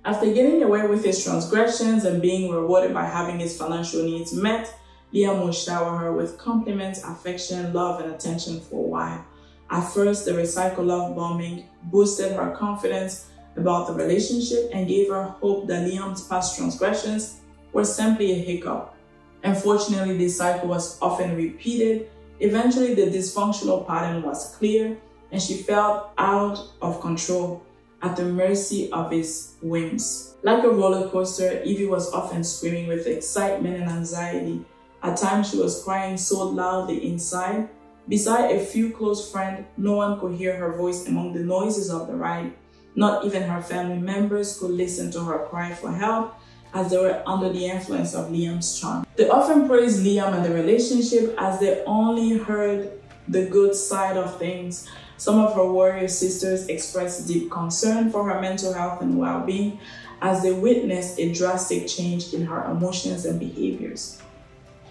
After getting away with his transgressions and being rewarded by having his financial needs met, Liam would shower her with compliments, affection, love, and attention for a while. At first, the recycle love bombing boosted her confidence about the relationship and gave her hope that Liam's past transgressions were simply a hiccup. Unfortunately, this cycle was often repeated. Eventually, the dysfunctional pattern was clear, and she felt out of control, at the mercy of his whims. Like a roller coaster, Evie was often screaming with excitement and anxiety. At times, she was crying so loudly inside. Beside a few close friends, no one could hear her voice among the noises of the ride. Not even her family members could listen to her cry for help, as they were under the influence of Liam's charm. They often praised Liam and the relationship as they only heard the good side of things. Some of her warrior sisters expressed deep concern for her mental health and well-being as they witnessed a drastic change in her emotions and behaviors.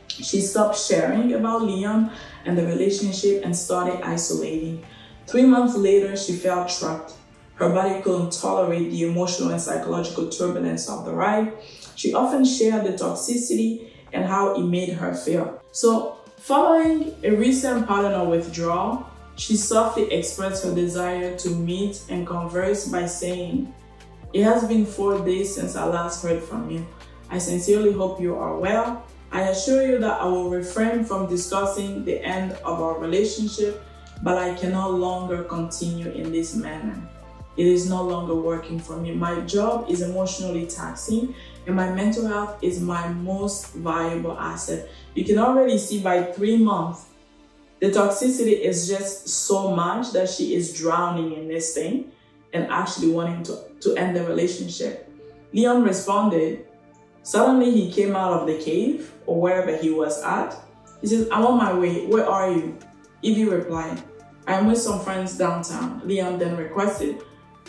She stopped sharing about Liam and the relationship and started isolating. 3 months later, she felt trapped. Her body couldn't tolerate the emotional and psychological turbulence of the ride. She often shared the toxicity and how it made her feel. So, following a recent pattern of withdrawal, she softly expressed her desire to meet and converse by saying, "It has been 4 days since I last heard from you. I sincerely hope you are well. I assure you that I will refrain from discussing the end of our relationship, but I can no longer continue in this manner. It is no longer working for me. My job is emotionally taxing, and my mental health is my most valuable asset." You can already see by 3 months, the toxicity is just so much that she is drowning in this thing and actually wanting to end the relationship. Liam responded. Suddenly, he came out of the cave or wherever he was at. He says, "I'm on my way. Where are you?" Evie replied, "I am with some friends downtown." Liam then requested,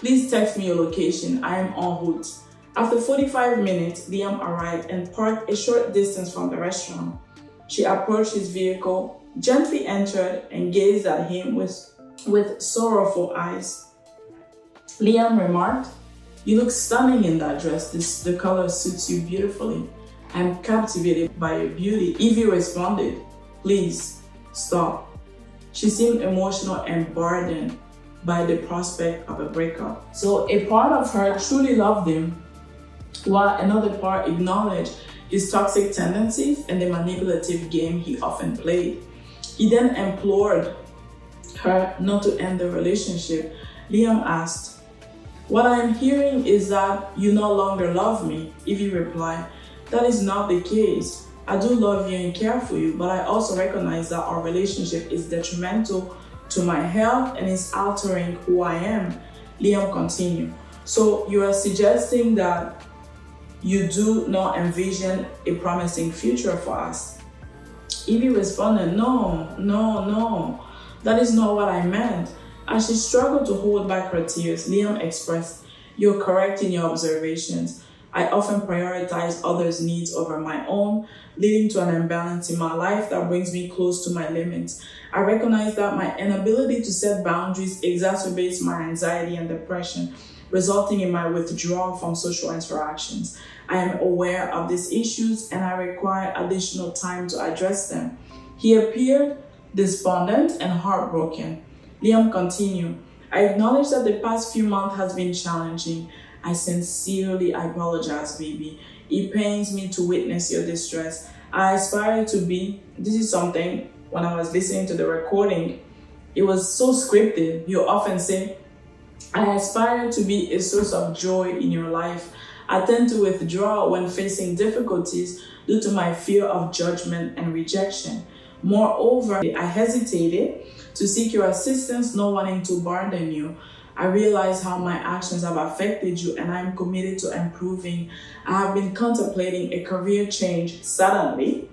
"Please text me your location. I am en route." After 45 minutes, Liam arrived and parked a short distance from the restaurant. She approached his vehicle, gently entered, and gazed at him with sorrowful eyes. Liam remarked, "You look stunning in that dress. The color suits you beautifully. I'm captivated by your beauty." Evie responded, "Please, stop." She seemed emotional and burdened by the prospect of a breakup. So a part of her truly loved him, while another part acknowledged his toxic tendencies and the manipulative game he often played. He then implored her not to end the relationship. Liam asked, "What I am hearing is that you no longer love me." Evie replied, "That is not the case. I do love you and care for you, but I also recognize that our relationship is detrimental to my health and is altering who I am." Liam continued, "So you are suggesting that you do not envision a promising future for us?" Evie responded, No, that is not what I meant." As she struggled to hold back her tears, Liam expressed, "You're correct in your observations. I often prioritize others' needs over my own, leading to an imbalance in my life that brings me close to my limits. I recognize that my inability to set boundaries exacerbates my anxiety and depression, resulting in my withdrawal from social interactions. I am aware of these issues and I require additional time to address them." He appeared despondent and heartbroken. Liam continued, "I acknowledge that the past few months has been challenging. I sincerely apologize, baby. It pains me to witness your distress. I aspire to be," this is something, when I was listening to the recording, it was so scripted. You often say, "I aspire to be a source of joy in your life. I tend to withdraw when facing difficulties due to my fear of judgment and rejection. Moreover, I hesitated to seek your assistance, not wanting to burden you. I realize how my actions have affected you and I am committed to improving. I have been contemplating a career change suddenly."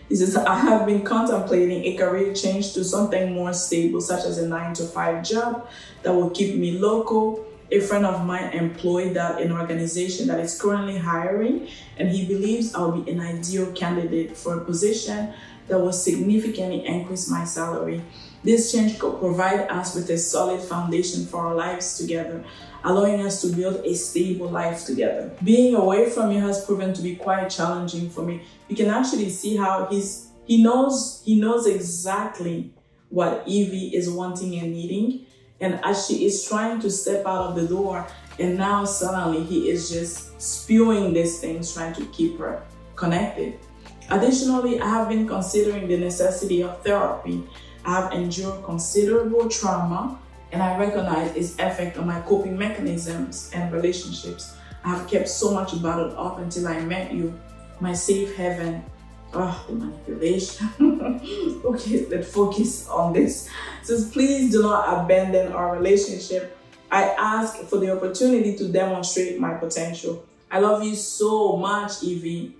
He says, "I have been contemplating a career change to something more stable, such as a 9-to-5 job that will keep me local. A friend of mine employed at an organization that is currently hiring, and he believes I'll be an ideal candidate for a position that will significantly increase my salary. This change could provide us with a solid foundation for our lives together, allowing us to build a stable life together. Being away from you has proven to be quite challenging for me. You can actually see how he knows exactly what Evie is wanting and needing. And as she is trying to step out of the door, and now suddenly he is just spewing these things, trying to keep her connected. Additionally, I have been considering the necessity of therapy. I have endured considerable trauma, and I recognize its effect on my coping mechanisms and relationships. I have kept so much bottled up until I met you, my safe haven. Oh, the manipulation. Okay, let's focus on this. It says, please do not abandon our relationship. I ask for the opportunity to demonstrate my potential. I love you so much, Evie.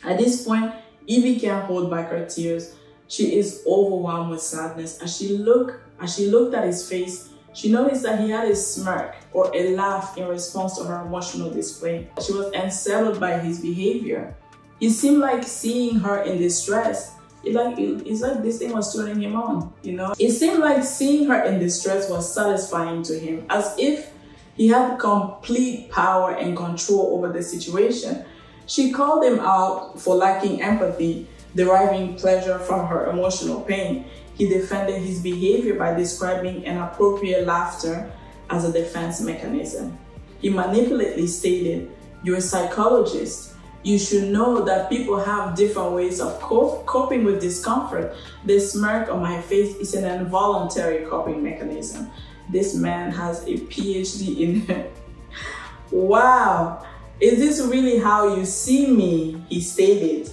At this point, Evie can't hold back her tears. She is overwhelmed with sadness. As she looked at his face, she noticed that he had a smirk or a laugh in response to her emotional display. She was unsettled by his behavior. It seemed like seeing her in distress. It's like this thing was turning him on, you know? It seemed like seeing her in distress was satisfying to him, as if he had complete power and control over the situation. She called him out for lacking empathy, deriving pleasure from her emotional pain. He defended his behavior by describing inappropriate laughter as a defense mechanism. He manipulately stated, "You're a psychologist. You should know that people have different ways of coping with discomfort. The smirk on my face is an involuntary coping mechanism." This man has a PhD in it. Wow, is this really how you see me? He stated.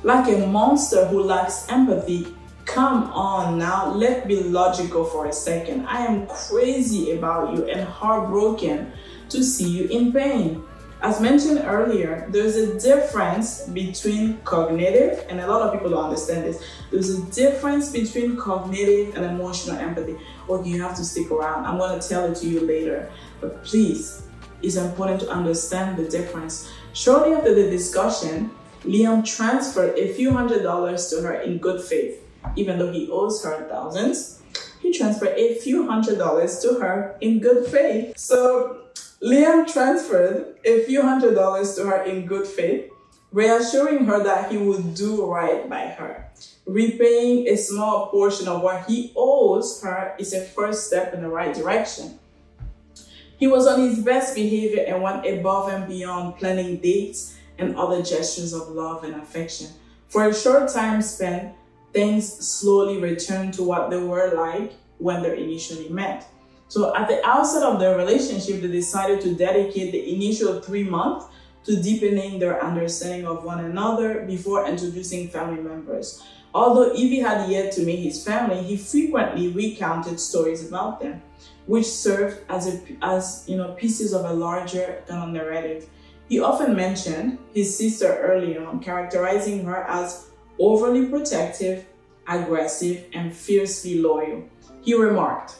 Like a monster who lacks empathy. Come on now, let's be logical for a second. I am crazy about you and heartbroken to see you in pain. As mentioned earlier, there's a difference between cognitive, and a lot of people don't understand this. There's a difference between cognitive and emotional empathy. Okay, you have to stick around. I'm going to tell it to you later. But please, it's important to understand the difference. Shortly after the discussion, Liam transferred a few $100s to her in good faith. Even though he owes her thousands, he transferred a few $100s to her in good faith. So Liam transferred a few $100s to her in good faith, reassuring her that he would do right by her. Repaying a small portion of what he owes her is a first step in the right direction. He was on his best behavior and went above and beyond, planning dates and other gestures of love and affection. For a short time spent, things slowly returned to what they were like when they initially met. So at the outset of their relationship, they decided to dedicate the initial 3 months to deepening their understanding of one another before introducing family members. Although Evie had yet to meet his family, he frequently recounted stories about them, which served as pieces of a larger kind of narrative. He often mentioned his sister early on, characterizing her as overly protective, aggressive, and fiercely loyal. He remarked,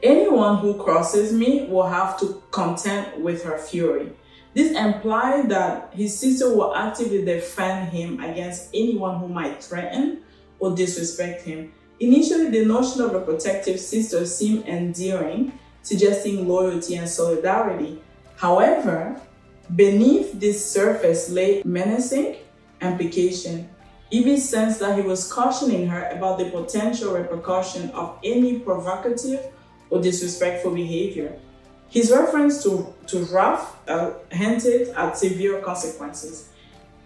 "Anyone who crosses me will have to contend with her fury." This implied that his sister will actively defend him against anyone who might threaten or disrespect him. Initially, the notion of a protective sister seemed endearing, suggesting loyalty and solidarity. However, beneath this surface lay menacing implication. Evie sensed that he was cautioning her about the potential repercussion of any provocative or disrespectful behavior. His reference to rough hinted at severe consequences.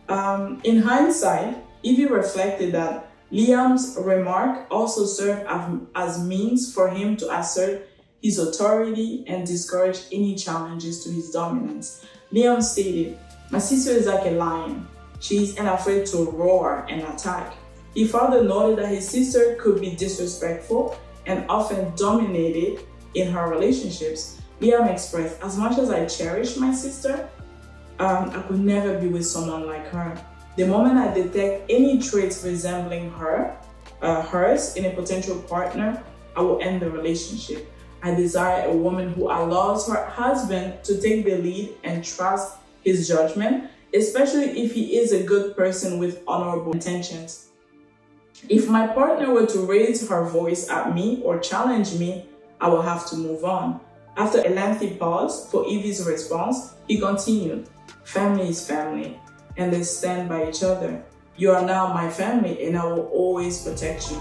In hindsight, Evie reflected that Liam's remark also served as means for him to assert his authority and discourage any challenges to his dominance. Liam stated, "My sister is like a lion. She is unafraid to roar and attack." He further noted that his sister could be disrespectful and often dominated in her relationships. Liam expressed, "As much as I cherish my sister, I could never be with someone like her. The moment I detect any traits resembling hers in a potential partner, I will end the relationship. I desire a woman who allows her husband to take the lead and trust his judgment, especially if he is a good person with honorable intentions." If my partner were to raise her voice at me or challenge me, I will have to move on. After a lengthy pause for Evie's response, he continued, family is family, and they stand by each other. You are now my family, and I will always protect you.